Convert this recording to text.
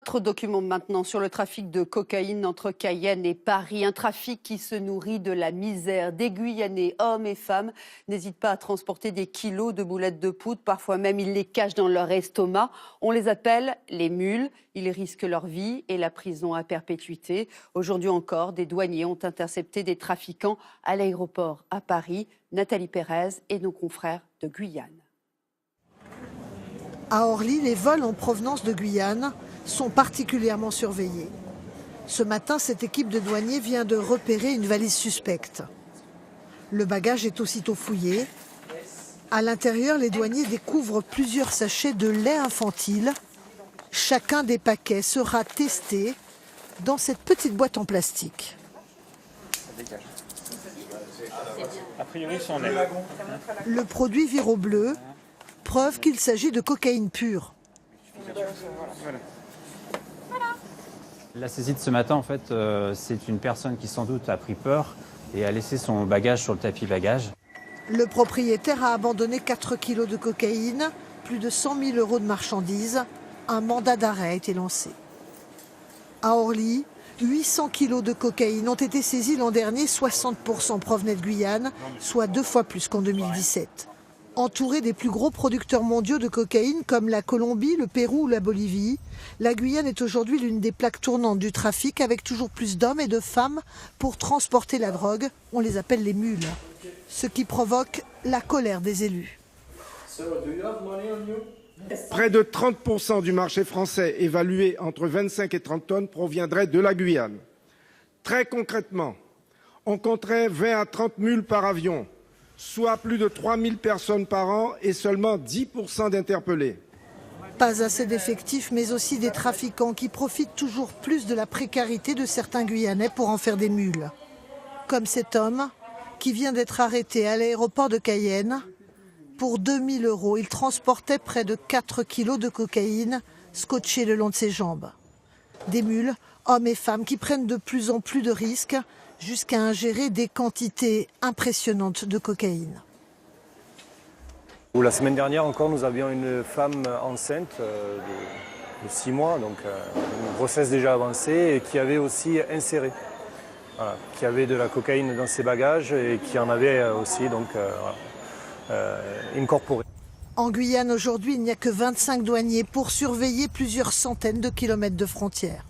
Trop de documents maintenant sur le trafic de cocaïne entre Cayenne et Paris. Un trafic qui se nourrit de la misère. Des Guyanais, hommes et femmes, n'hésitent pas à transporter des kilos de boulettes de poudre. Parfois même, ils les cachent dans leur estomac. On les appelle les mules. Ils risquent leur vie et la prison à perpétuité. Aujourd'hui encore, des douaniers ont intercepté des trafiquants à l'aéroport à Paris. Nathalie Pérez et nos confrères de Guyane. À Orly, les vols en provenance de Guyane sont particulièrement surveillés. Ce matin, cette équipe de douaniers vient de repérer une valise suspecte. Le bagage est aussitôt fouillé. À l'intérieur, les douaniers découvrent plusieurs sachets de lait infantile. Chacun des paquets sera testé dans cette petite boîte en plastique. A priori, c'en est. Le produit vire au bleu, preuve qu'il s'agit de cocaïne pure. La saisie de ce matin, en fait, c'est une personne qui sans doute a pris peur et a laissé son bagage sur le tapis bagage. Le propriétaire a abandonné 4 kilos de cocaïne, plus de 100 000 € de marchandises. Un mandat d'arrêt a été lancé. À Orly, 800 kilos de cocaïne ont été saisis l'an dernier, 60% provenaient de Guyane, soit 2 fois plus qu'en 2017. Entourée des plus gros producteurs mondiaux de cocaïne comme la Colombie, le Pérou ou la Bolivie, la Guyane est aujourd'hui l'une des plaques tournantes du trafic avec toujours plus d'hommes et de femmes pour transporter la drogue. On les appelle les mules. Ce qui provoque la colère des élus. Près de 30% du marché français, évalué entre 25 et 30 tonnes, proviendrait de la Guyane. Très concrètement, on compterait 20 à 30 mules par avion, soit plus de 3000 personnes par an et seulement 10% d'interpellés. Pas assez d'effectifs, mais aussi des trafiquants qui profitent toujours plus de la précarité de certains Guyanais pour en faire des mules. Comme cet homme qui vient d'être arrêté à l'aéroport de Cayenne. Pour 2 000 €, il transportait près de 4 kilos de cocaïne scotchée le long de ses jambes. Des mules, hommes et femmes qui prennent de plus en plus de risques jusqu'à ingérer des quantités impressionnantes de cocaïne. La semaine dernière encore, nous avions une femme enceinte de 6 mois, donc une grossesse déjà avancée, et qui avait aussi inséré, qui avait de la cocaïne dans ses bagages et qui en avait aussi donc incorporé. En Guyane aujourd'hui, il n'y a que 25 douaniers pour surveiller plusieurs centaines de kilomètres de frontières.